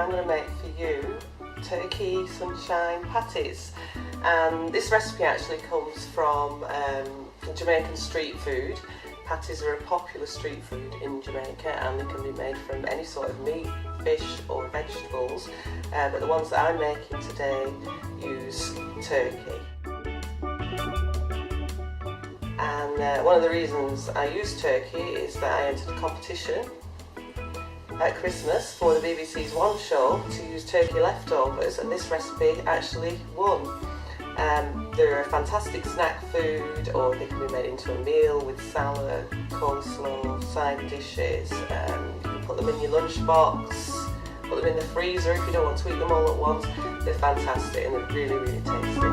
I'm going to make for you Turkey Sunshine Patties. And this recipe actually comes from Jamaican street food. Patties are a popular street food in Jamaica and they can be made from any sort of meat, fish or vegetables, but the ones that I'm making today use turkey. And one of the reasons I use turkey is that I entered a competition at Christmas for the BBC's One Show to use turkey leftovers, and this recipe actually won. They're a fantastic snack food, or they can be made into a meal with salad, coleslaw, side dishes. You can put them in your lunchbox, put them in the freezer if you don't want to eat them all at once. They're fantastic and they're really, really tasty.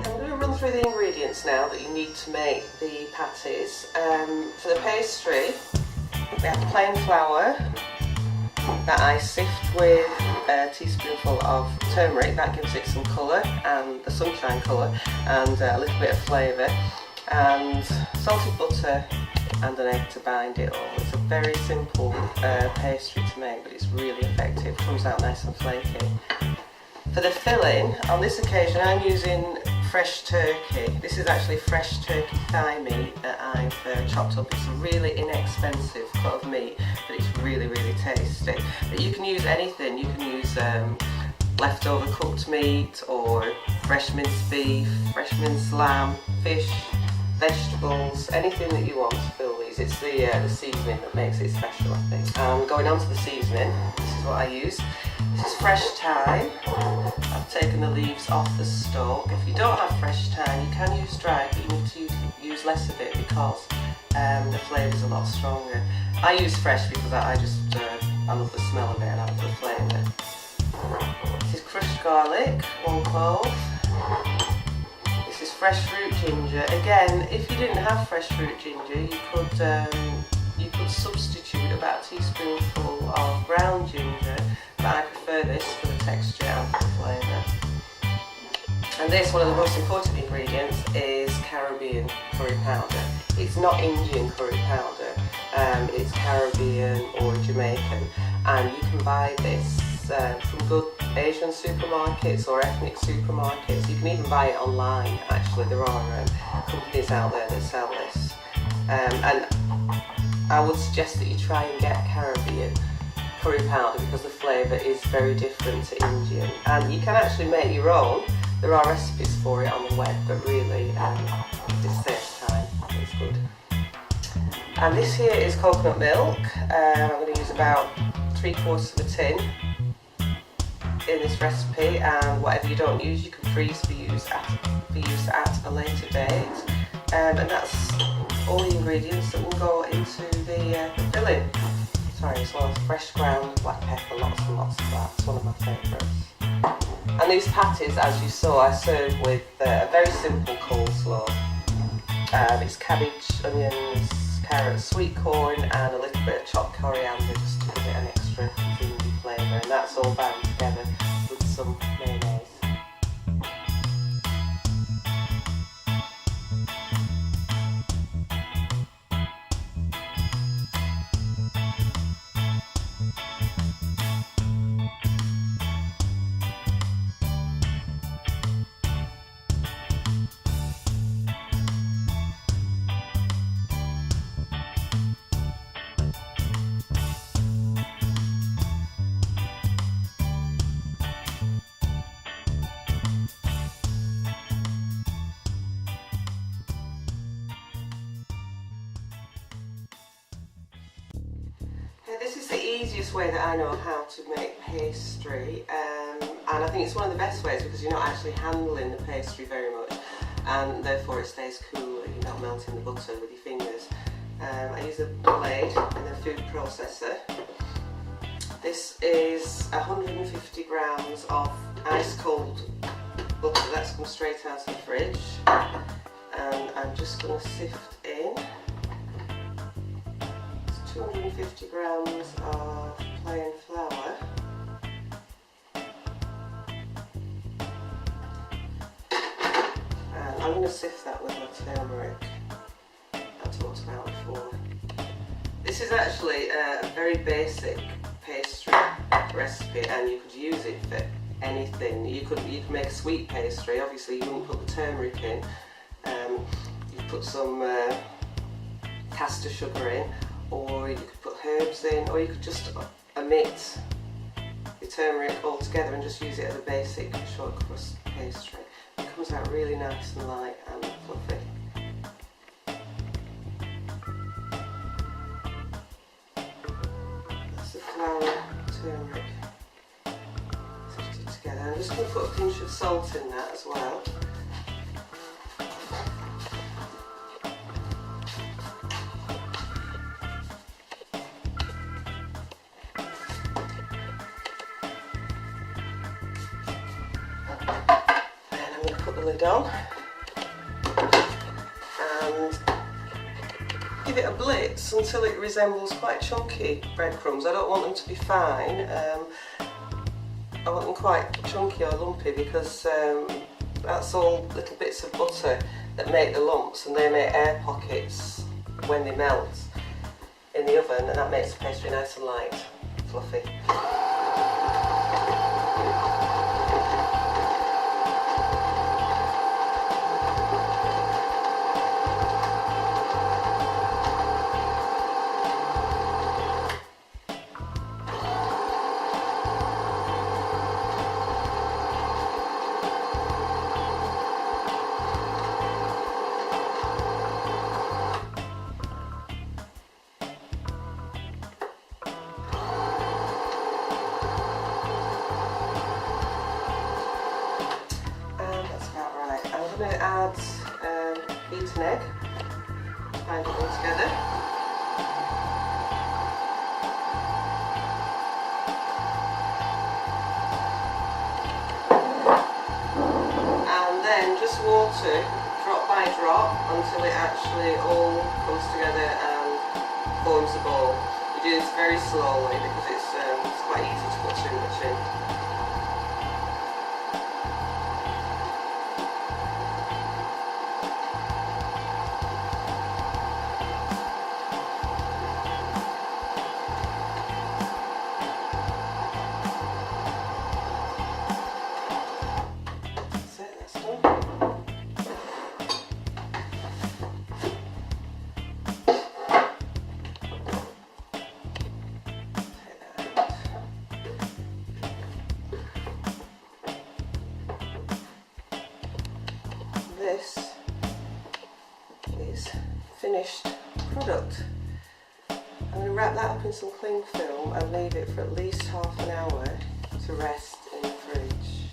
I'm going to run through the ingredients now that you need to make the patties. For the pastry, we have plain flour that I sift with a teaspoonful of turmeric. That gives it some colour, and the sunshine colour, and a little bit of flavour, and salted butter and an egg to bind it all. It's a very simple pastry to make, but it's really effective. Comes out nice and flaky. For the filling, on this occasion I'm using fresh turkey. This is actually fresh turkey thigh meat that I've chopped up. It's a really inexpensive cut of meat, but it's really, really tasty. But you can use anything. You can use leftover cooked meat, or fresh minced beef, fresh minced lamb, fish, vegetables, anything that you want to fill these. It's the seasoning that makes it special, I think. Going on to the seasoning, this is what I use. This is fresh thyme. I've taken the leaves off the stalk. If you don't have fresh thyme, you can use dry, but you need to use less of it because the flavour is a lot stronger. I use fresh because I love the smell of it and I love the flavour. This is crushed garlic, 1 clove. This is fresh fruit ginger. Again, if you didn't have fresh fruit ginger, you could substitute about a teaspoonful of ground ginger, but I prefer this for the texture and for the flavour. And this, one of the most important ingredients, is Caribbean curry powder. It's not Indian curry powder, it's Caribbean or Jamaican, and you can buy this from good Asian supermarkets or ethnic supermarkets. You can even buy it online. Actually, there are companies out there that sell this, and I would suggest that you try and get Caribbean curry powder because the flavour is very different to Indian, and you can actually make your own. There are recipes for it on the web, but really this saves time. It's good. And this here is coconut milk. I'm going to use about 3/4 of a tin in this recipe, and whatever you don't use you can freeze for use at a later date. And that's all the ingredients that will go into the filling. Sorry, as well as fresh ground black pepper, lots and lots of that. It's one of my favourites. And these patties, as you saw, I serve with a very simple coleslaw. It's cabbage, onions, carrots, sweet corn, and a little bit of chopped coriander just to give it an extra zingy flavour. And that's all bound together with some mayonnaise. This is the easiest way that I know how to make pastry, and I think it's one of the best ways because you're not actually handling the pastry very much, and therefore it stays cool and you're not melting the butter with your fingers. I use a blade and a food processor. This is 150 grams of ice cold butter that's come straight out of the fridge, and I'm just going to sift in 250 grams of plain flour, and I'm going to sift that with my turmeric I talked about before. This This is actually a very basic pastry recipe, and you could use it for anything. You could make a sweet pastry. Obviously, you wouldn't put the turmeric in. You could put some caster sugar in, or you could put herbs in, or you could just omit the turmeric altogether and just use it as a basic short crust pastry. It comes out really nice and light and fluffy. That's the flour, turmeric sifted together. I'm just going to put a pinch of salt in that as well. Lid on and give it a blitz until it resembles quite chunky breadcrumbs. I don't want them to be fine, I want them quite chunky or lumpy, because that's all little bits of butter that make the lumps, and they make air pockets when they melt in the oven, and that makes the pastry nice and light, fluffy. I'm going to add beaten egg, bind it all together. And then just water, drop by drop, until it actually all comes together and forms a ball. You do this very slowly because it's quite easy to put too much in. This is finished product. I'm going to wrap that up in some cling film and leave it for at least half an hour to rest in the fridge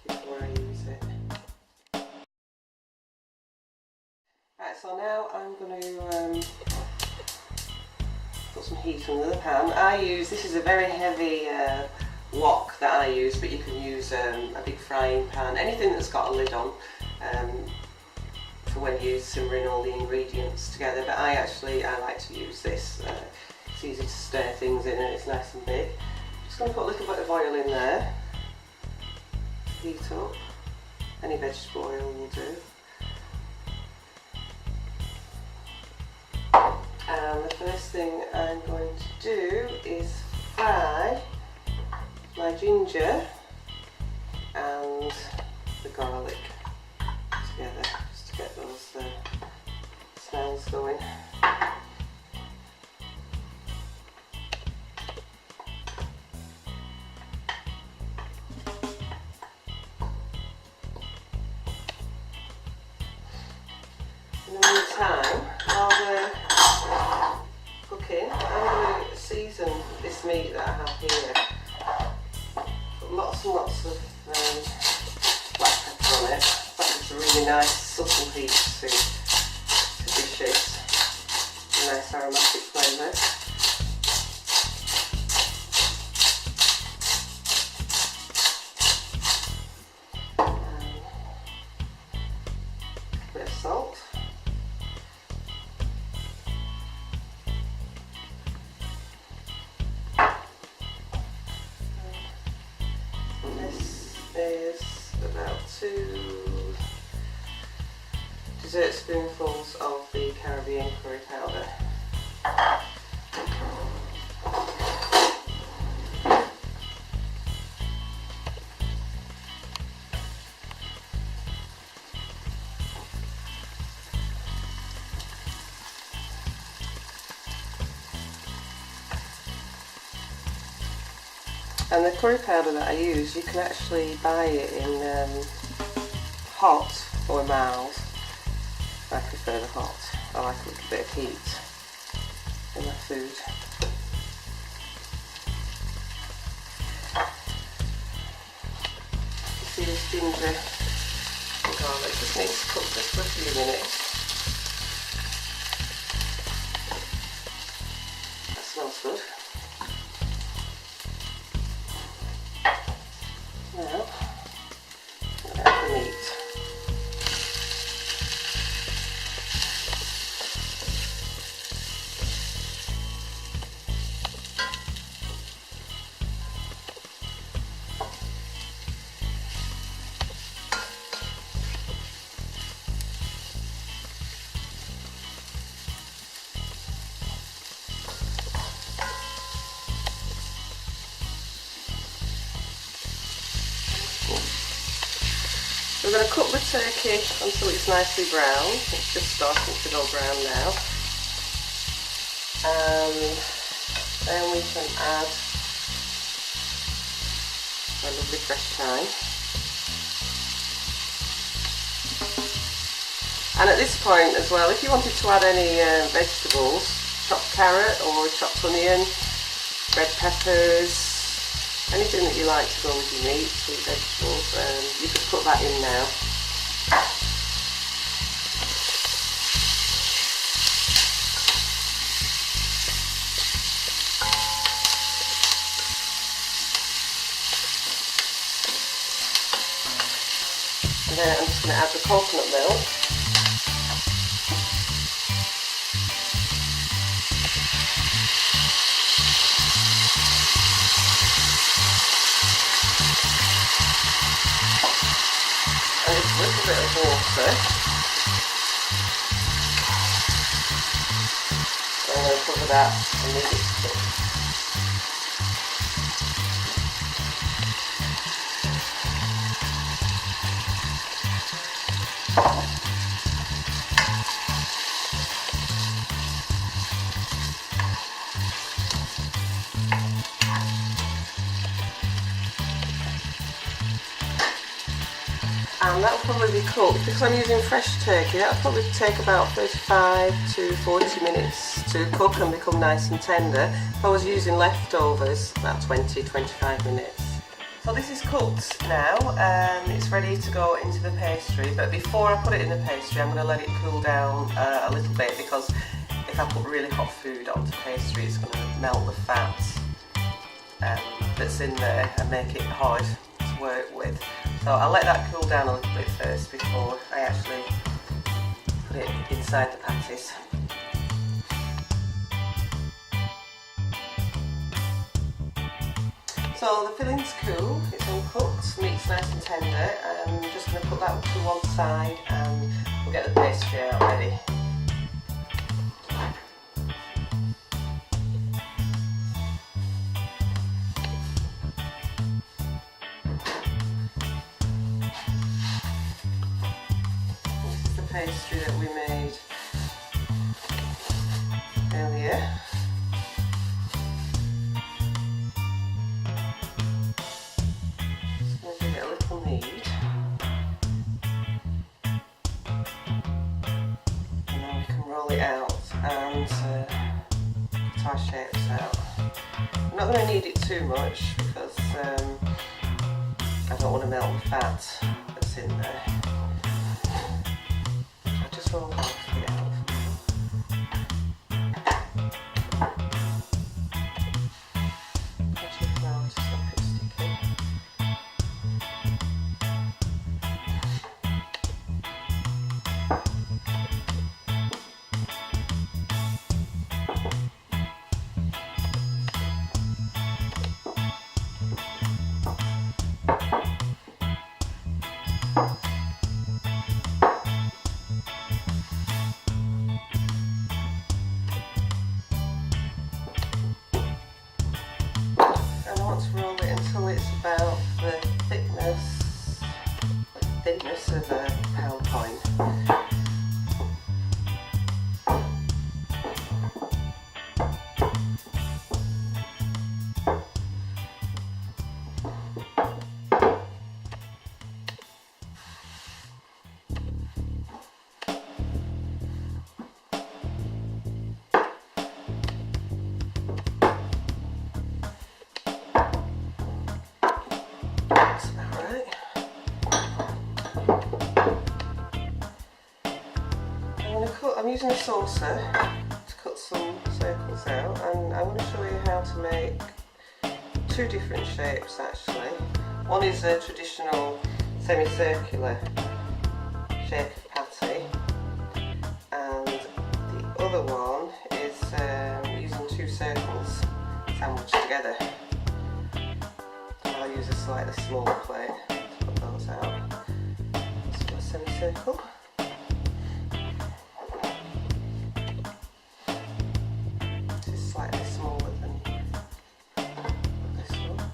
before I use it. Right, so now I'm going to put some heat under the pan. This is a very heavy wok that I use, but you can use a big frying pan, anything that's got a lid on, for when you're simmering all the ingredients together. But I like to use this. It's easy to stir things in and it's nice and big. Just going to put a little bit of oil in there, heat up. Any vegetable oil will do. And the first thing I'm going to do is fry my ginger and the garlic together, just to get those smells going. In the meantime, while they're cooking, I'm going to season this meat that I have here. Put lots and lots of black pepper on it. That gives a really nice subtle heat to dishes. A nice aromatic flavour. A bit of salt. Is about 2 dessert spoonfuls of the Caribbean curry powder. And the curry powder that I use, you can actually buy it in hot or mild. I prefer the hot. I like a little bit of heat in my food. You see this ginger and garlic just needs to cook just for a few minutes. That smells good. Now, I'm going to add the meat. We're going to cook the turkey until it's nicely brown. It's just starting to go brown now. And then we can add a lovely fresh thyme. And at this point as well, if you wanted to add any vegetables, chopped carrot or chopped onion, red peppers, anything that you like to go with your meat, sweet vegetables, you could put that in now. And then I'm just going to add the coconut milk. And just a little bit of water. I'm going to cover that and leave it to cook. And that will probably be cooked, because I'm using fresh turkey, that will probably take about 35 to 40 minutes to cook and become nice and tender. If I was using leftovers, about 20-25 minutes. So this is cooked now, and it's ready to go into the pastry, but before I put it in the pastry I'm going to let it cool down a little bit, because if I put really hot food onto pastry it's going to melt the fat that's in there and make it hard to work with. So I'll let that cool down a little bit first before I actually put it inside the patties. So the filling's cool, it's uncooked, meat's nice and tender. I'm just going to put that to one side and we'll get the pastry out ready. Pastry that we made earlier. Just going to give it a little knead, and then we can roll it out and cut our shapes out. I'm not going to knead it too much because I don't want to melt the fat that's in there. Roll half of it out. Touch the flour to stop it sticking. using a saucer to cut some circles out, and I want to show you how to make two different shapes actually. One is a traditional semicircular shape of patty, and the other one is using two circles sandwiched together. I'll use a slightly smaller plate to put those out. Let's do a semicircle. This is slightly smaller than this one.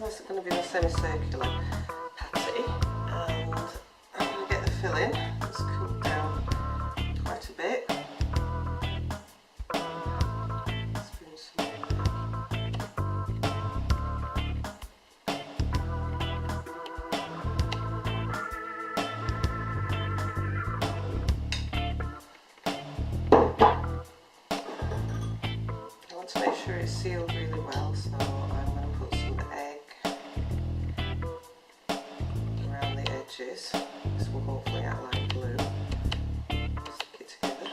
This is going to be the semicircular patty, and I'm going to get the filling. It's cooled down quite a bit. Spoon some I want to make sure it's sealed really well, so I'm going to put some egg around the edges. This will hopefully act like glue. Stick it together.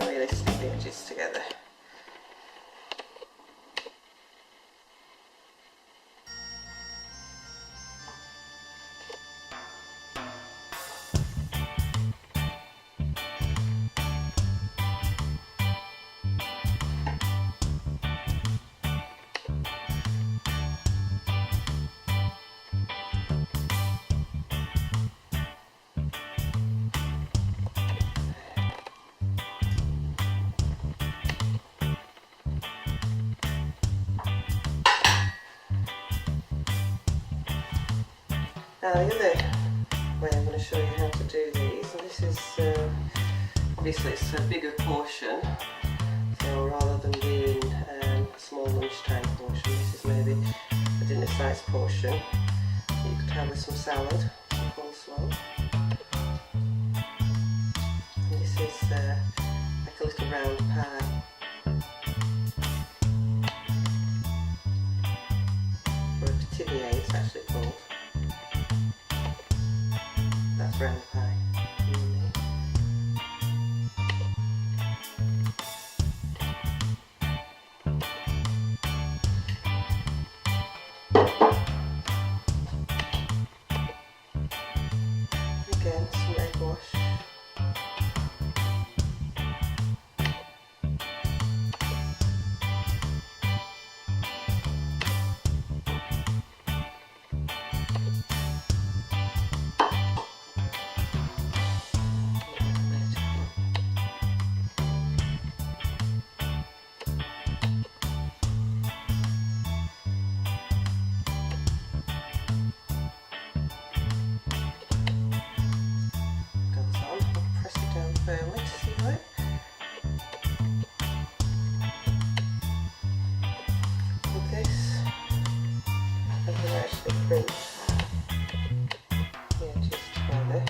Really stick the edges together. Now the other way I'm going to show you how to do these, and this is obviously it's a bigger portion, so rather than being a small lunchtime portion, this is maybe a dinner size portion. You could have with some salad, some coleslaw. And this is like a little round pie. Or a petitnier it's actually called. That's round pie. Again, some egg wash. firmly to seal it. With this, I can actually print the edges together.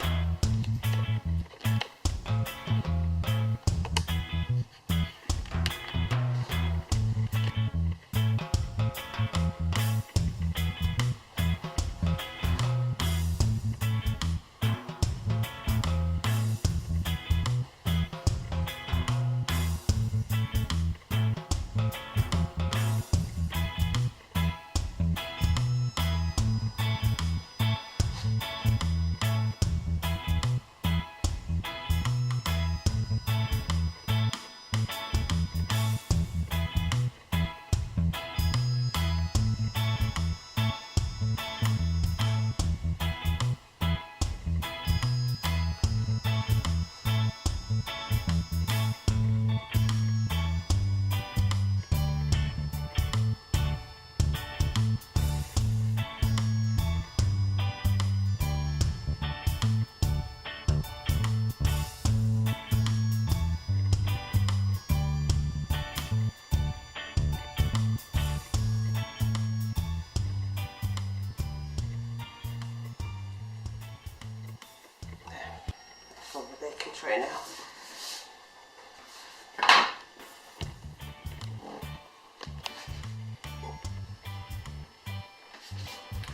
On the baking tray now.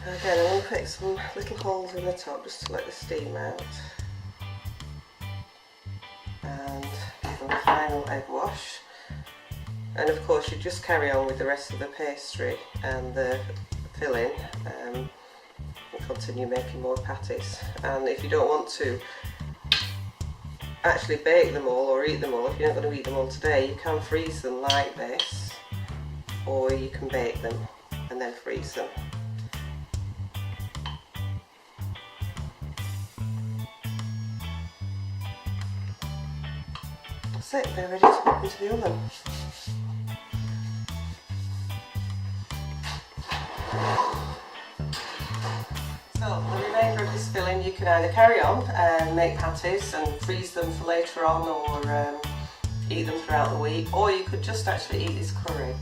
Again, I'm going to put some little holes in the top just to let the steam out. And give them a final egg wash. And of course you just carry on with the rest of the pastry and the filling and continue making more patties. And if you don't want to actually bake them all or eat them all, if you're not going to eat them all today, you can freeze them like this, or you can bake them and then freeze them. That's it, they're ready to pop into the oven. So the remainder of this filling you can either carry on and make patties and freeze them for later on, or eat them throughout the week, or you could just actually eat this curry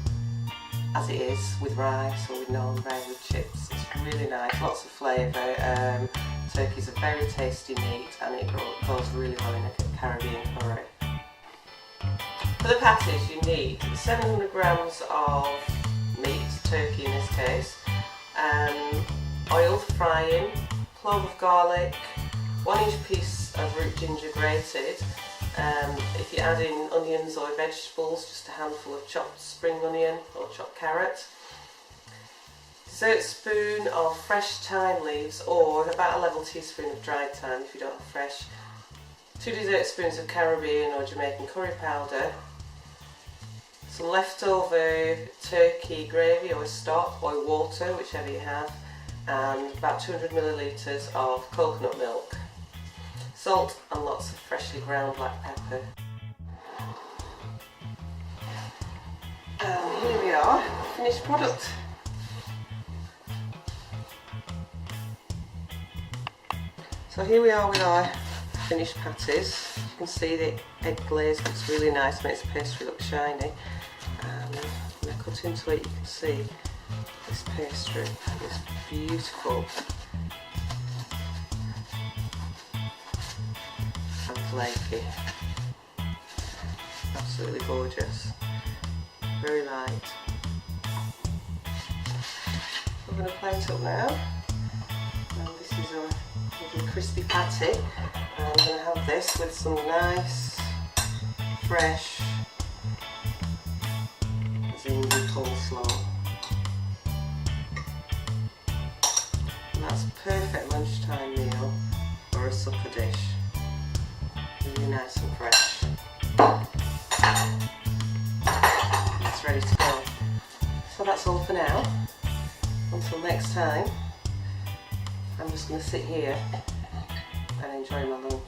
as it is with rice or with naan bread with chips. It's really nice, lots of flavour. Turkey's a very tasty meat and it goes really well in a Caribbean curry. For the patties you need 700 grams of meat, turkey in this case, oil for frying, clove of garlic, 1-inch piece of root ginger grated. If you're adding onions or vegetables, just a handful of chopped spring onion or chopped carrot. Dessert spoon of fresh thyme leaves, or about a level teaspoon of dried thyme if you don't have fresh. 2 dessert spoons of Caribbean or Jamaican curry powder. Some leftover turkey gravy or stock or water, whichever you have. And about 200 millilitres of coconut milk. Salt and lots of freshly ground black pepper. And here we are, finished product. So here we are with our finished patties. You can see the egg glaze looks really nice, makes the pastry look shiny. And when I cut into it you can see this pastry is beautiful and flaky. Absolutely gorgeous. Very light. We're going to plate up now. And this is our little crispy patty. And I'm going to have this with some nice, fresh zingy coleslaw. And that's a perfect lunchtime meal or a supper dish. Really nice and fresh. It's ready to go. So that's all for now. Until next time, I'm just going to sit here and enjoy my lunch.